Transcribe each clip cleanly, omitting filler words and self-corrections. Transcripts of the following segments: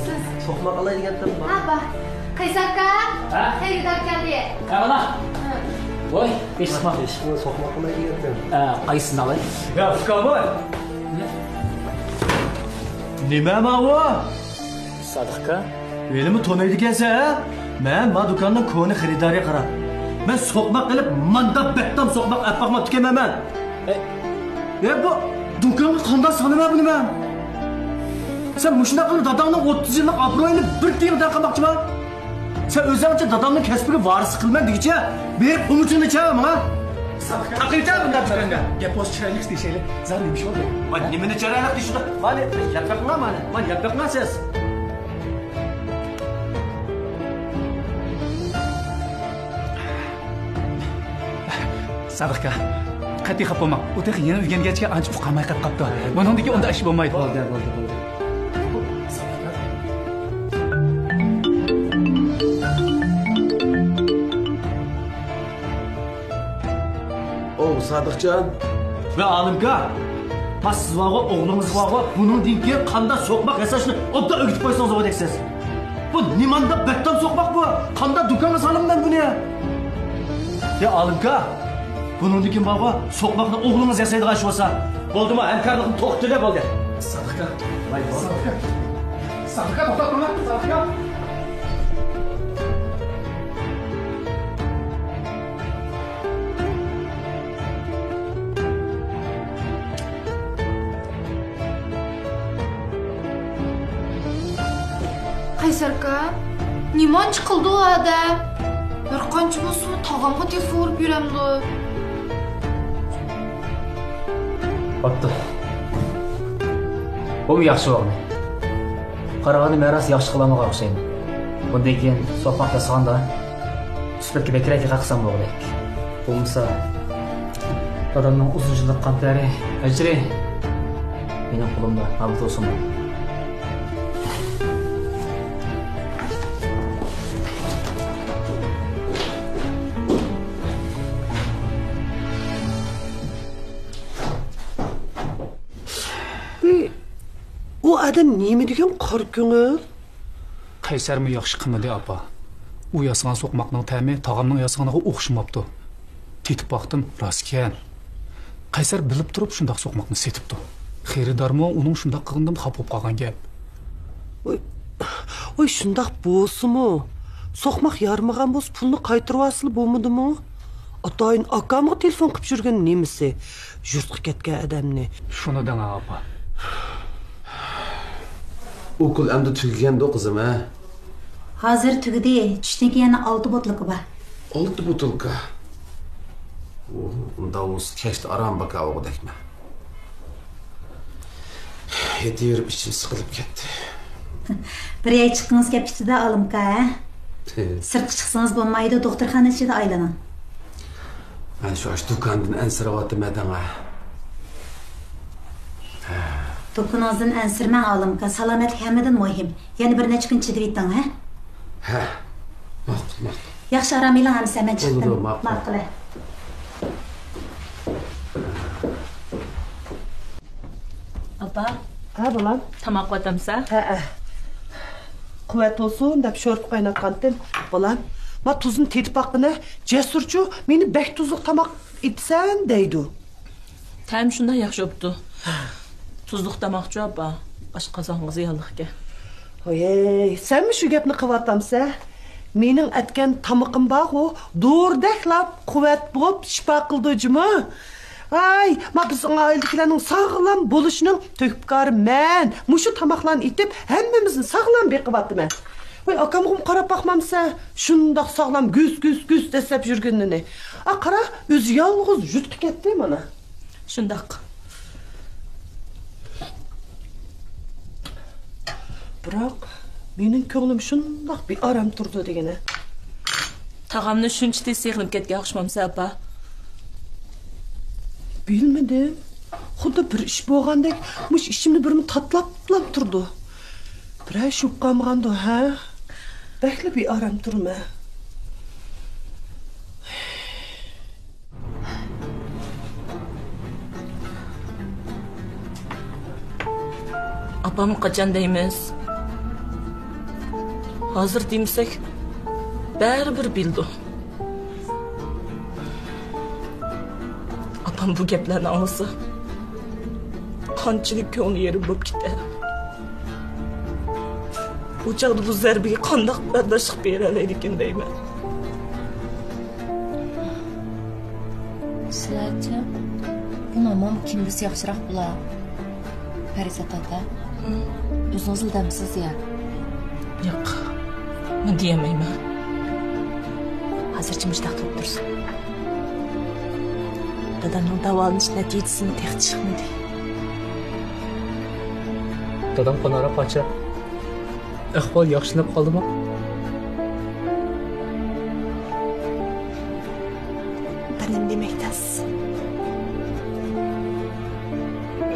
Siz. Sokmak alaydigandim. Ha bak. Kaysarka. Ha? Xaridor keldi. Ha mana. Voy, besh sokmak. Sokmak alaydigandim. Qaysini olay? Ya Fukaboy. Nima bu? Sodiqqa. Menimi to'naydigansan, ha? Men ma do'konning ko'ni xaridoriga qarab. Men sokmak qilib, manda bettam sokmak apaqma tikaman. Ya bu do'konga qanday sanaman buni men? Sen mushuna qilib dadamning 30 yillik obro'yini bir tiyindan qilmoqchiman. Sen o'zingcha dadamning kasbiga varis qilman degicha, berib umutini chavam, ha? Haqiqatan bunday chiqanga. Gap o'z chiroyli deyishaylik. Zarur ish bo'ldi. Men nimani chiroyli deyishdi? Mana yapaqma mana. Men yapaqma siz. Sadiqqa. Qat'iy xafa bo'lma. O'taq yana o'rgangacha ancha uqamay qolibdi. Buningdagi unda ish bo'lmaydi. Bo'ldi. Sadıqcan. Ve Alimka, siz vaqo, o'g'lingiz vaqo, buningdan keyin qanday so'qmoq yasashni odda o'rgatib qo'ysangiz bo'laksiz. Bu nimanda bettam so'qmoq bu? Qanday do'konga solimman buni? Ya Alimka, buningdan keyin vaqo, so'qmoqni o'g'lingiz yasaydigan ish bo'lsa, bo'ldimi? Hamkorligim to'xtadi bo'ldi. Sadiqqa. Sadiqqa to'xtatma, Sadiqqa. Qaysarka. Nimon chiqildi u adam? Bir qancha bo'lsa tog'amga telefon urib yuramdi. Bo'pti. Bu yaxshi o'g'li. Qarag'ani meros yaxshi qilamaga o'xshaydi. Bundan keyin so'qmoq yasag'anda suratga bekrak qaqsam bo'g'lik. Bo'lmasa dadamning uzun yillik qantari ajri mening qo'limda nabut olsin. O adam neymi degan qor ko'ngil? Qaysarmi yaxshi qilmadi apa. U yasagan so'qmoqning ta'mi tog'amning yasaganiga o'xshamabdi. Tetib baqdim, rostkan. Qaysar bilib turib shundoq so'qmoqni setibdi. Xaridormi uning shundoq qilgandan xafa bo'lib qolgan gap. Oy shundoq bo'lsimi? So'qmoq yarmagan bo'lsa pulni qaytarib olsa bo'lmadimi? Atoyin akamga telefon qilib yurgan nemisi? Yurtga ketgan odamni. Shuni dang apa. Okul endi tugagandi qizim, ha? Hozir tugadi. Tushdan keyin 6 botligi bor. 6 botlika. Unda o'z kashda aram baqa o'g'dakma. Yedirib ichim siqilib ketdi. Bir ay chiqqingiz kapitida Alimka, ha? Sirtga chiqsangiz bo'lmaydi, doktorxona ichida aylaning. Men shu do'kondan ansirayotim adanga. Do'koningizdan ansirmang Alimka, salomatlik hammadan muhim. Yana bir necha kun chidib yeting, ha? Ha. Ma'qul. Yaxshi aram eling, hamsa men chiqdim. Ma'qul. Apa? Ha, bolam. Tamoq qo'ytamsa? Ha. Quvvat olsun deb sho'rib qaynatgandim. Bolam, ma tuzini tetib baqqina, Jasurchu meni bak tuzliq tamoq etsan deydi. Tam shundan yaxshi bo'pti. Tuzliq tamoqchi apa, oshqozoningizga yalliqga. Oy, senmi shu gapni qilyapsansa? Mening aytgan tamoqim bor-ku, do'rdaklab quvvat bo'lib shifo qildijimi? Ay, ma bizning oilalarning sog'lom bo'lishining tökbkori men. Mushu tamoqlarni etib, hammamizni sog'lom beqibyapman. Voy, akamga qarab baqmamsa, shundoq sog'lom guz desab yurganini. Qara, o'zi yolg'iz yutib ketdi mana. Shundoq. Biroq mening ko'nglim shundoq bir aram turdi degani. Tog'amni shuncha tez yig'ilib ketgan o'xshamamsa apa. Bilmedim. Xuddi bir ish bo'lgandek, mush ishimni birmi tatlab turdi. Biray shu qamg'andi, ha? Bakli bir aram turma. Apam qachon deymiz? Hazır demsek, bəribir bildi. Apam bu geplerini anlasa, qanchalik ko'ngli yerim bo'lib ketdi. Bu chaqda bu zarbiga qandoq bardoshlik bera oladi ekan deyman. Sizlarcha, bu nomam kim bilsa yaxshiroq bo'lar. Parizat ota, o'zingiz ildamsiz ya. Yo'q, men deyamayman. Hozircha mushtaq turib tursin. Dadamning davolanish natijasini tex chiqmadi. Dadam qonara qacha. Ahvol yaxshilanib qoldimi? Benim demektas.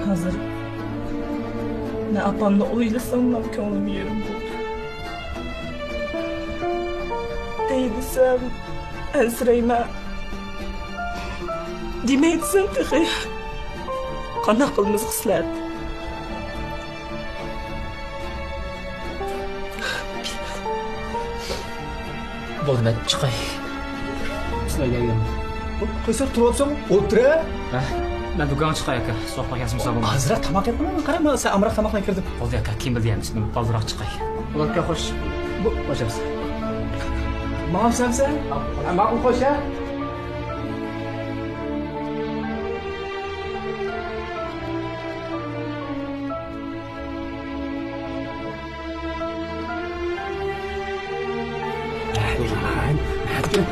Hazır. Ne apamla oylasam da ko'nglim yerim bo'ldi. Deylisem, ensireyman. Demeytsem tehi. Qanday qilmiz hislar? Bo'ldi, men chiqay. Sizlarga keldim. Qaysar turibsan? O'tir. Ben do'konga chiqay aka. So'qma kasım sabım. Azroq tamoq yeyapman. Qarama, sen amroq tamoqdan kirdim. Bo'ldi aka, kim bildi emas. Men baldiroq chiqay. Ularga xo'sh. Bu boshamiz. Ma'lum sensen? Ma'lum xo'sh.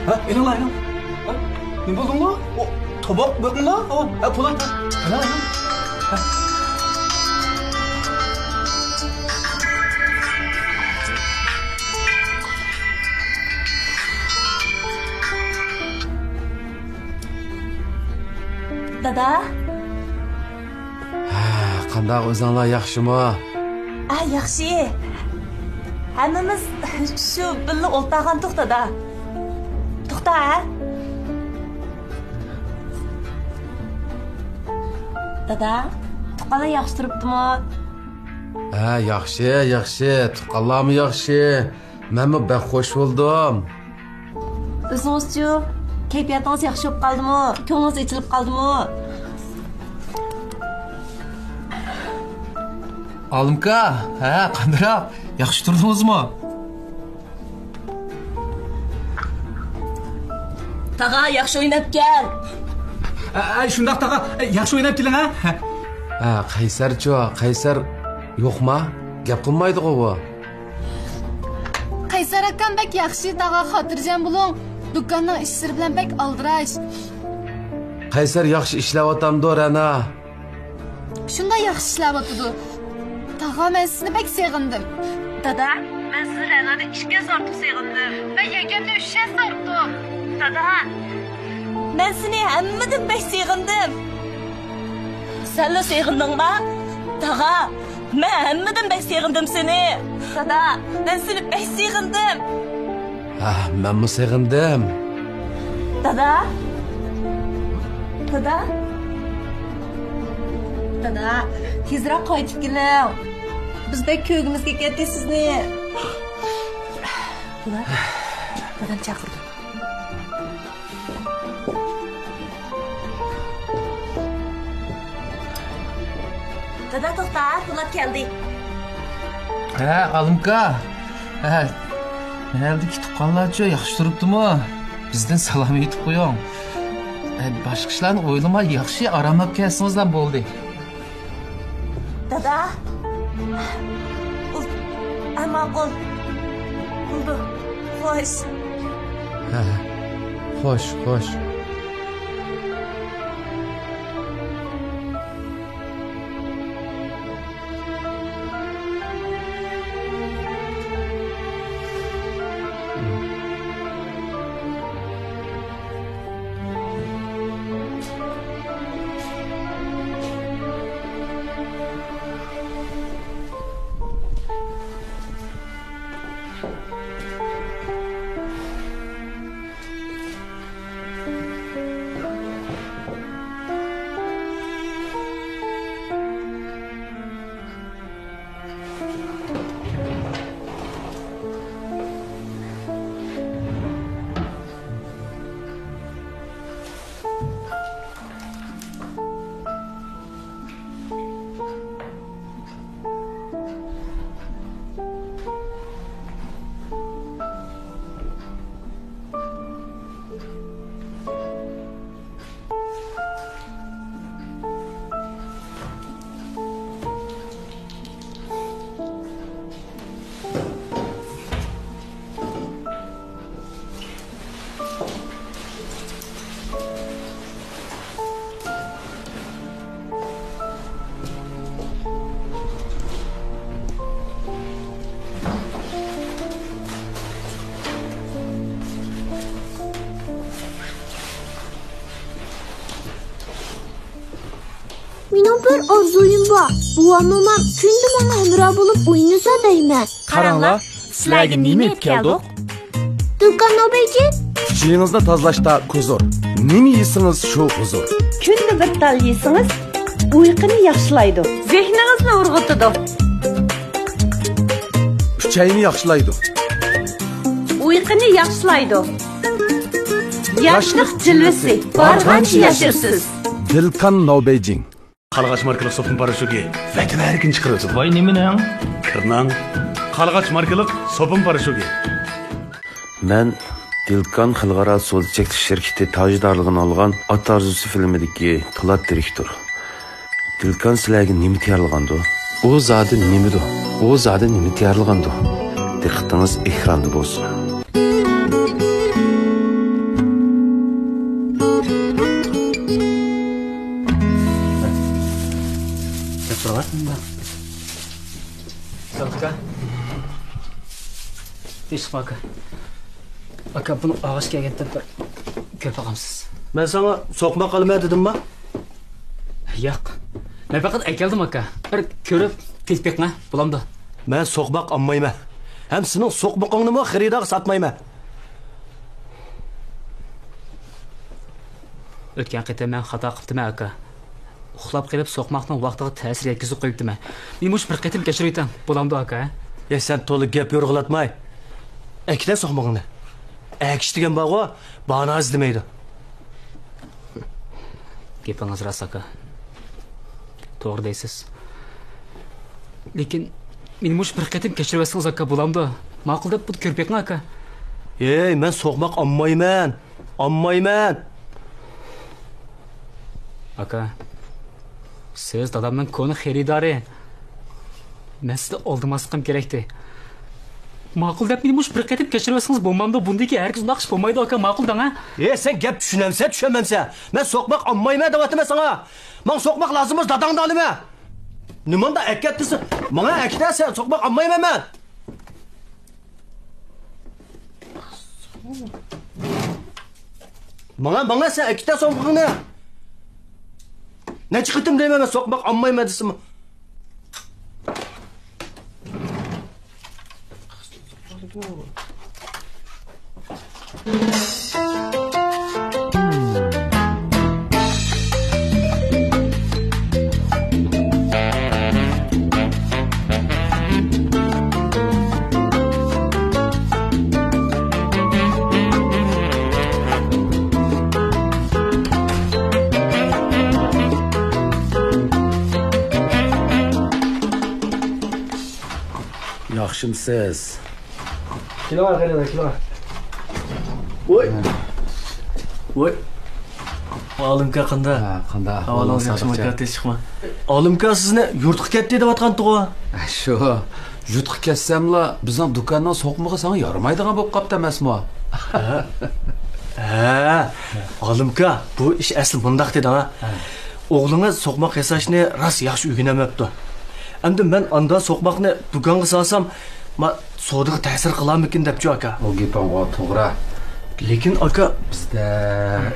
Ha, inan lan. Ha, ne buldun lan? O tabak bakın lan. O, Polat. Lan. Dada, Qandaq o'zinglar yaxshimi? yaxshi. Hammamiz shu birga o'ltirgan to'xtada. To'xta. Dada, tuqqanlar yaxshi turibdimi? Yaxshi. Tuqqanlarmi yaxshi? Menmi bak xo'sh bo'ldim. O'zingiz-chi, kayfiyatingiz yaxshi bo'lib qoldimi? Ko'nglingiz ichilib qoldimi? Olimka, qandoq? Yaxshi turdingizmi? Tağa yaxshi o'ynab kel. Shundaq taqa, yaxshi o'ynab keling ha? Qaysar yo'qmi? Gap qilmaydi-ku bu. Qaysar akam bek yaxshi, tag'a xotirjam bo'ling. Do'konning ishlari bilan bek aldirash. Qaysar yaxshi ishlayapti-dir ana. Shunda yaxshi ishlayapti. Tag'a, men sizni bek sevgandim. Dada, men sizni Ranada 2 soat ortiq sevgandim. Va yaganda 3 soat ortiq. Dada, Men seni hammadan bek sevgandim. Sen de sevgindingmi? Tağa, men hammadan bek sevgandim seni. Dada, men seni bek sevgandim. Menmi sevgandim? Dada. dada, tezroq qaytib keling. Biz bek ko'ygimizga ketdik sizni. Bular dadam chaqirdi. Dada to'xta, Po'lat keldi. Olimka. Nerdeki tuqqanlarcha yaxshi turibdimi? Bizdan salom aytib qo'ying. Boshqa ishlarni o'ylamay yaxshi aramlab kelsingizdan bo'ldi. Dada. Ama qol. Bo'ldi. Xo'sh. Xo'sh. bir orzuyum var. Buvam mamam kündü bana hemra bulup oynasa deymen. Qaranglar, sizlarga nima yetib keldik? Durkan obeyci, Kuchingizni tozalashda huzur. Nima yeysiniz shu huzur. Kunni bir tal yeysiniz, uyquni yaxshilaydi. Zehningizni urg'itadi. Kuchayni yaxshilaydi. Uyquni yaxshilaydi. Yoshlik jilvasi, barg'ancha yashirsiz. Dilkan No Beijing. Qalğaç markalı sopun paraşütü. Vətin hər gün çıxırdı. Vay niminən? Kırnan. Qalğaç markalı sopun paraşütü. Mən Dilkan Xalqara Sozçek şirketi tajdorligini olgan Ot Arzusi filmidagi Qilot direktor. Dilkan sizlarga nima tayyorlagandi? U zodi nimidi? U zodi nima tayyorlagandi? Diqqatingiz ekranda bo'lsin. Aka. Teshik aka. Aka buni og'ish kelganda bir ko'p olamiz. Men sana soqma qilma dedim-mi? Yo'q. Men faqat aytgandim aka. Bir ko'rib tekpekma bulamdi. Men soqmaq olmayman. Ham sening soqmoqingni mo xaridorga sotmayman. O'tgan qitim men xato qildim aka. Uxlab qilib soqmoqning vaqtiga ta'sir yetkazib qo'yibdim. Men mush bir qitim kechiraytam. Bulamdi aka. Sen to'liq gap yo'rg'latmay. Akita soqmoqingni. Akish degan bog'o bana izlamaydi. Gapingiz rost aka. To'g'ri deysiz. Lekin men mush bir qitim kechirvasangiz aka bulamdi. Ma'qul deb bu ko'rpekmi aka? Ey, men soqmoq olmayman. Olmayman. Aka. Siz dadamning koni xaridori. Men sizni oldimasligim kerakdi. Ma'qul deb meni mush bir qitim kechirvasangiz bo'lmamda bundagi hargiz naqsh bo'lmaydi aka, ma'qul dang-a? Sen gap tushunamsan, tushunmamsan. Men soqmoq olmayman deyapman sana. Men soqmoq lozim bo'lsa dadangni olaman. Nimanda akatdisi? Menga akita sen soqmoq olmayman men. Menga sen akita soqmoqni. Ne çıkıttım deyim hemen sokmak ammayım edisimi. Yaxshimsiz. Kilo var qaranglar, kilo var. Oy. Oy. Olimka qanda? Ha, qanda. Havolangiz yaxshimi aka, tez chiqma. Olimka sizni yurtga ketdi deb aytgan-ku. Shu, yurtga ketsamla bizning do'kondan so'qmog'i sana yaramaydigan bo'lib qopti emasmi? Ha. Olimka, bu ish asl bundaq dedi ha. O'g'lingiz so'qmoq yasashni rost yaxshi o'rganamabdi. Endi men anda so'qmoqni do'konga solsam, ma sodiga ta'sir qilarmikin debchi aka. O gaping to'g'ri. Lekin aka bizda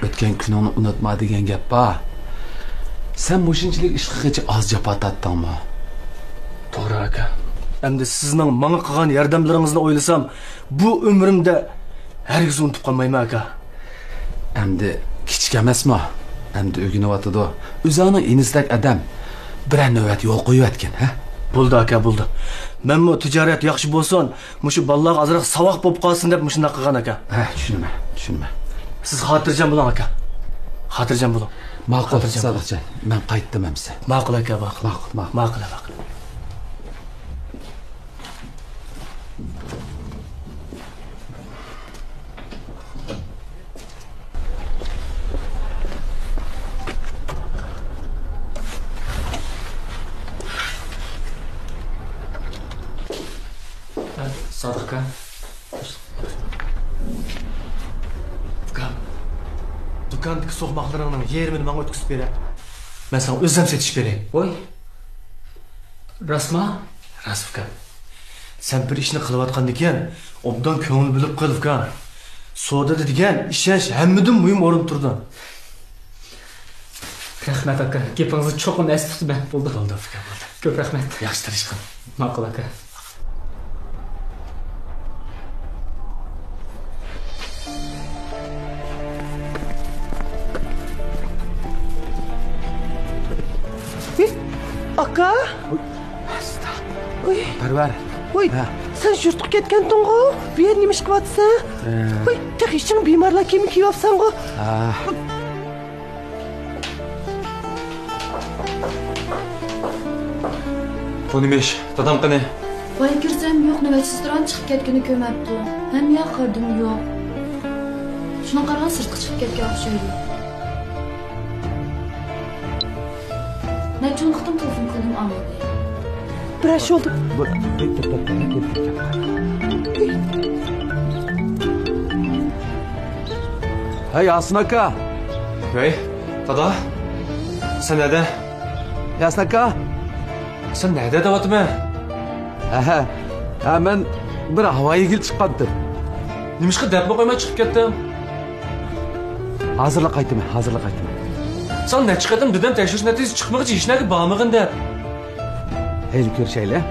o'tgan kuningni unutma degan gap bor. Sen mushunchalik ishqigacha oz jafo tortdingmi? To'g'ri aka. Endi sizning menga qilgan yordamlaringizni o'ylasam, bu umrimda hargiz unutib qolmayman aka. Endi kichik emasmi? Endi o'rganyotdi. O'zini inizdek odam bir navbat yo'l qo'yayotgan, ha? Bo'ldi aka, bo'ldi. Men bu tijorat yaxshi bo'lsin, mushu bolalar azroq savoq bo'lib qolsin deb mushunday qilgan aka. Ha, tushunma. Siz xotirjam bo'ling aka. Xotirjam bo'ling. Ma'qul, Sodiqjon. Men qaytdim hamsa. Ma'qul aka, ma'qul. Ma'qul. Sodiq aka. Dükandaki soğmaklarının yerini bana ötküsüp beri. Ben sana özlem setişip bereyim. Oy. Rasma? Rasıfka. Sen bir işini kılıvatkan diken, obdan köngül bilip kılıfka. Soda dedigen, işenç hemmidin mühim orun turdu. Rahmat aka. Gapingizni cho'qim eslatdi men. Bo'ldi. Bo'ldi. Ko'p rahmat. Yaxshi tirishqin. Ma'qul aka. Aka? Oy. Parvar. Oy, sen yurtga ketganding-ku. Bu yer nima ish qilyapsan? Oy, texishing bemorlar kiyimi kiyyapsan-ku. Bu nima ish? Dadam qani? Voy kirsam yo'q, navbatsizdan chiqib ketgani ko'mabdi. Ham yo'q qirdim yo'q. Shuni qarang, sirtqa chiqib ketgan o'xshaydi. Nechun qitim telefon qildim olmadi. Birash oldu. Hey Yasin aka. Hey, dada. Sen nerede? Yasin aka. Sen nerede deyapman? Men bir havoga kelib chiqqandim. Nimishqa deb qo'ymay chiqib ketdim? Hozirla qaytaman. Sen ne chiqadim dedim, tekshirish natijasi chiqmaguncha hech narsa bormagan deb. Hey, ko'rishaylik.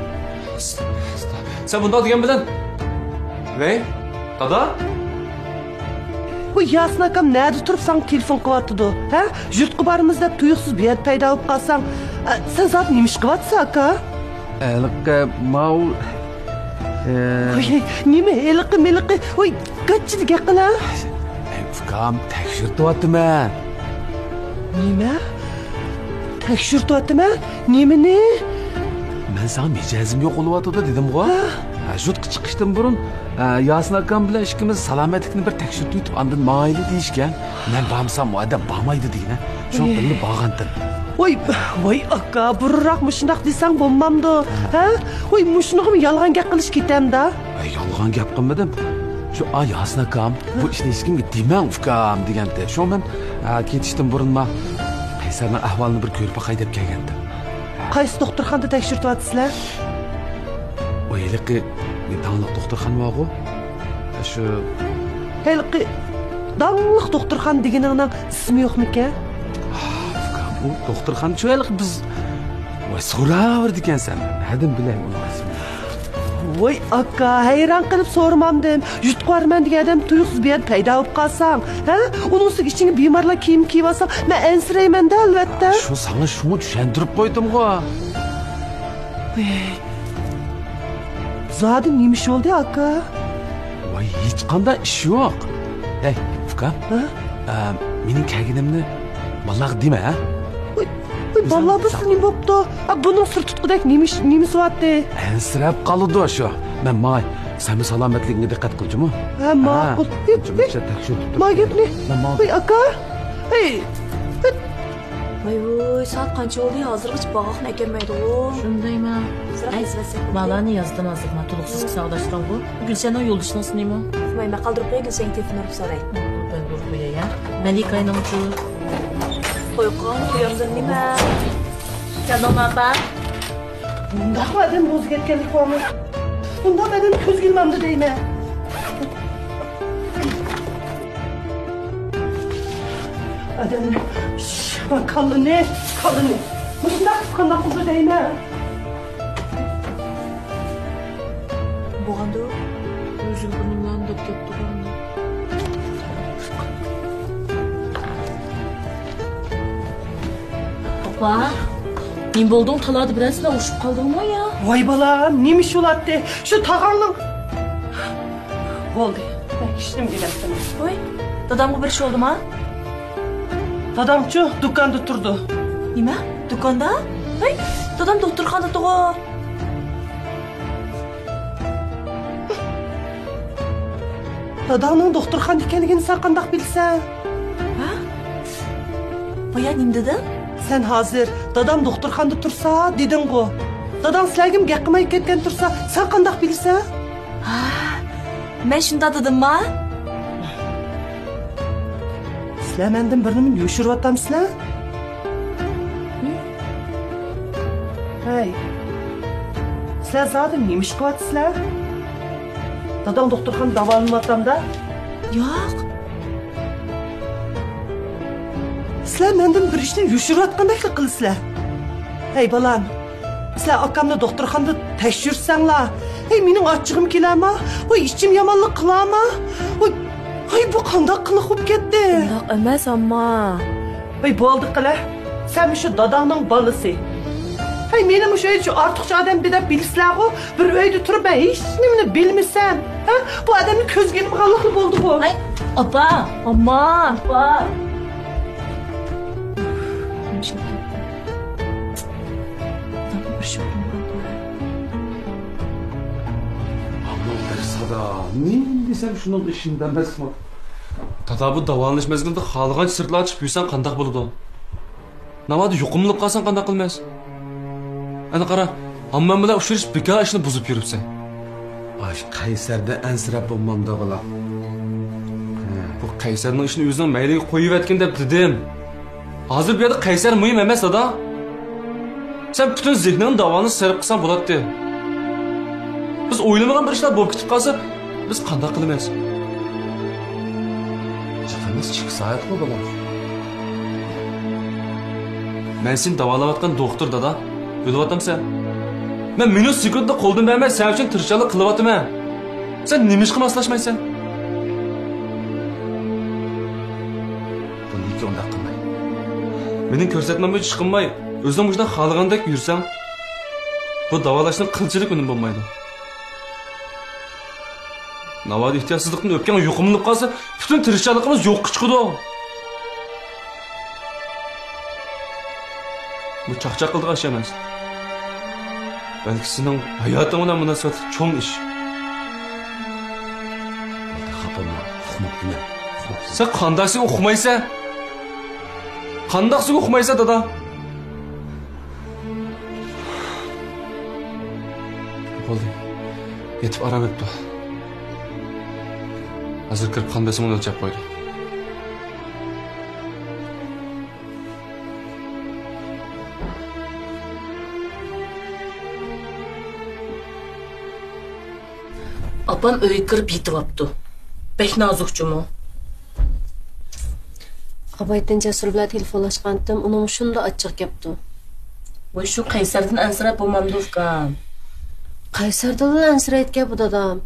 Sen bundoq degan bilan. Hey, dada? Bu Yasin akam nerede turibsan telefon qilyapti-du? Ha? Yurtga boramiz deb tuyuqsiz bir yer paydo bo'lib qolsang, sen zot nima ish qilyapsan aka? Mau Oy, nima eliqi? Oy, qanchalik aqila? Ukam tekshirtyapman. Nima? Tekshirtyapman? Nimani? Men sana mijozim yo'q bo'lyapti dedim-ku. Yurtga chiqishdan burun Yasin akam bilan ikkimiz salomatlikni bir tekshirib o'tib, andan mayli deyishgan. Men bormsam u odam bormaydi degan. Shu bilib borgandim. Voy aka, burroq mushundoq desang bo'lmamdi. Ha? Voy, mushunaqmi yolg'on gap qilish ketamda? Yolg'on gap qilmadim. Shu Yasin akam bu ishni hech kimga demang ukam deganda. Shu men ketishdan burunma Qaysarning ahvolini bir ko'rib boqay deb kelgandim. Qaysi doktorxonada tekshirtyapsizlar? O'yliqi danliq doktorxona bor-ku. Shu Heliqi danliq doktorxona deganingning ismi yo'qmi-kan? Bu doktorxona cho'yliq biz so'raverdi ekansan. Hadim bilay uni ismini. Voy aka, hayron qilib so'ramamdim. Yutqarman degan odam tuyuqsiz bir yer paydo bo'lib qolsang, ha? Uning ustiga ichingga bemorlar kiyim kiyib olsang, men ansirayman-da albatta. Shu sana shuni tushuntirib qo'ydim-ku. Zodi nima ish bo'ldi aka? Voy, hech qanday ish yo'q. Hey, ukam. Mening kelganimni vallahi dema, ha? Vallahi biz nima bo'pti? Buning sir tutqidek nima so'atdi? Ansirab qoldi shu. Men may, sen salomatligingga diqqat qilchimi? Ha, ma'qul. Magibni. Voy aka. Hey. Voy, soat qancha bo'ldi? Hozirgacha bog'oqni kelmaydi-ku. Shundaymi? Malani yazdim hozir. Men to'liqsiz sog'lashtiram bu. Gulshanning yo'ldoshining ismimi? Men qoldirib qo'yay, Gulshan telefon urib so'ray. Ben dur qo'yay. Malikayning chu. Qo'yqon, qo'yamdir nima? Janob opa. Bundaq odam o'ziga ketganlik bormi? Bundaq odam ko'z ilmamdi deyman. Adam, qalini. Bundaq qanday qildi deyman. Bo'g'andi. O'zim bundan deb ketdim. Opa, men bo'ldim talada birasida ushib qoldimmi ya? Voy bolam, nima ish bo'latdi? Shu tog'angning bo'ldi. Ishim degansan. Voy, dadamga bir ish bo'ldimi? Dadamchi do'konda turdi. Nima? Do'konda? Voy, dadam doktorxonada tug'o. Dadamning doktorxonada ekanligini sen qanday bilsan? Ha? Voy, nima dedin? Sen hozir dadam doktorxonada tursa deding-ku. Dadam sizlarga gap qilmay ketgan tursa, sen qanday bilsan? Ha, men shunda dedim-mi? Sizlar mendan bir nima yo'shiryapsizlar? Hey. Sizlar zodi nima ish qilyapsizlar? Dadam doktorxonada davolanmayapti-da? Yo'q. sizlar mendan bir ishni yushirayotgandek qilsizlar. Hey balam, sizlar akamni doktorxonada tekshirsanglar. Hey, mening achchig'im kelarmi? Voy, ichim yomonlik qilarmi? Voy, ay bu qanday qiliq bo'lib ketdi? Undoq emas, amma. Voy, bo'ldi qila. Sen shu dadangning bolasi. Hey, menim shu ortiqcha odam deb bilsizlar-ku, bir uyda turib men hech nimani bilmasam, ha? Bu odamni ko'zga ilmag'anlik bo'ldi-ku. Ay, opa, amma, opa. Ne desem şunun işinden emasmi? Tata bu davolanish mezgilida xalqancha sirtlarga chiqib yursan qanday bo'ladi? Navodi yuqumlib qolsan qanday qilmas? Ana qara, hamma bilan uchrashib bekor ishni buzib yuribsan. Ay, Qaysarda ansirab bo'lmamda bo'la. Bu Qaysarning ishini o'zining mayliga qo'yib yotgan deb dedim. Hozir bu yerda Qaysar muhim emas, dada. Sen butun zehningni davolani sarf qilsan bo'ladi. Biz o'ylamagan bir ishlar bo'lib ketib qolsa, biz qanday qilamiz? Chiqamiz, chiqsayatmi bolam? Men seni davolayotgan doktor, dada. Bilyapsan? Men minus sekundda qo'ldan bermay sen uchun tirishchilik qilyapman. Sen nima ish qilmaslashmaysan? Buni ikki undaq qilmay. Mening ko'rsatmam bo'yicha chiqmay, o'zim o'zimdan xohlagandek yursam, bu davolashning qilchilik unum bo'lmaydi. Navodi ehtiyotsizlikni o'pgan yuqumlib qolsa, butun tirishchiligimiz yo'qqa chiqadi. Bu chaqchaq qildigan ish emas. Balki sening hayoting bilan munosabat cho'ng ish. Xapama, uqmoqman. Sen qandaqsi uqmaysan? Qandaqsi uqmaysan, dada? Bo'ldi. Yetib aram etdi. Hazır kirib qon bosimini o'lchab qo'ydi. Apam uyga kirib yetyapti. Bek nozukchimi? Abaydan Jasur bilan telefonlashgandim, uning shunda achchiq gapdi. Voy shu Qaysardan ansirab bo'lmamdi ukam. Qaysardan ansirayotgan bu dadam.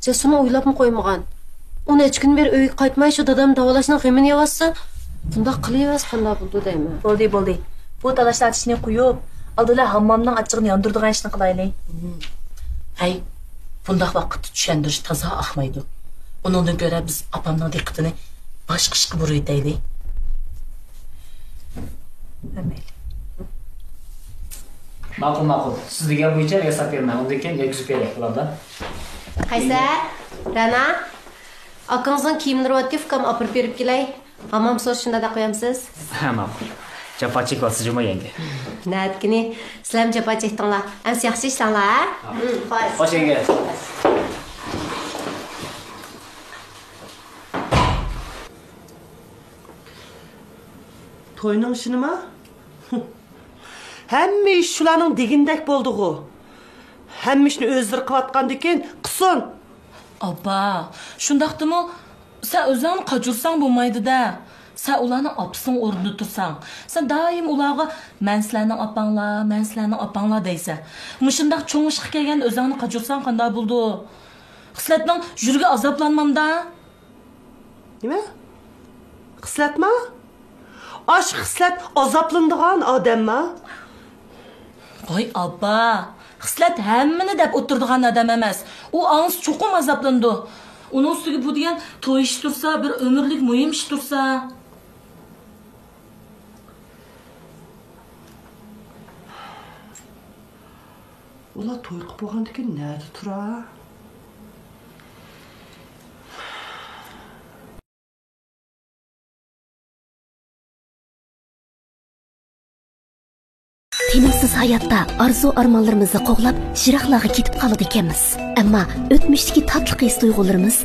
Jasurni o'ylabmi qo'ymagan. Uni hech kun bir uyga qaytmay shu dadam davolashning g'amini yeyotsa, bunda qilyapsiz qanday bo'ldi deyman. Bo'ldi. Bu talashlatishni qo'yib, oldida hammomning achchig'ini yondiradigan ishni qilaylik. Hay, bundaq vaqtda tushuntirish toza ahmaydi. Uningdan ko'ra biz opamning diqqatini boshqa ishga buraylik. Ma'qul. Siz degan bo'yicha yasab berman. Undan keyin yetkazib beraylik bularda. Qaysar, Rana, akangizning kiyimlari o'tib ukam opirib berib kelay. Hammam so'z shunda da qo'yamsiz. Ha, ma'qul. Japa chekyapsiz juma yenge. Natkini sizlar japa chekdinglar. Ans yaxshi ishlar, ha? Xo'sh yenge. To'yning ishi nima? Hamma ish shularning degindek bo'ldi-ku. Hamma ishni o'zlari qilayotgandan keyin qilsin. Opa, shundaqdimi? Sen o'zing qajursang bo'lmaydi-da. Sen ularning opasining o'rnida tursang, sen doim ularga men sizlarning opanglar deysan. Mushundaq cho'ng ishga kelganda o'zingni qajursang qanday bo'ldi? Xislatning yuragi azoblanmamda. Nima? Xislatma? Ash xislat azoblanadigan odammi? Voy opa, xislat hammani deb o'tiradigan odam emas. U angs cho'qim azoblandi. Uning ustiga bu degan to'y ish tursa, bir umrlik muhim ish tursa. Ular to'y qilib bo'lgandan keyin nerda turar? Tinimsiz hayotda arzu armonlarimizni qo'g'lab, jiroqlarga ketib qoladi ekanmiz. Ammo o'tmishdagi tatli his tuyg'ularimiz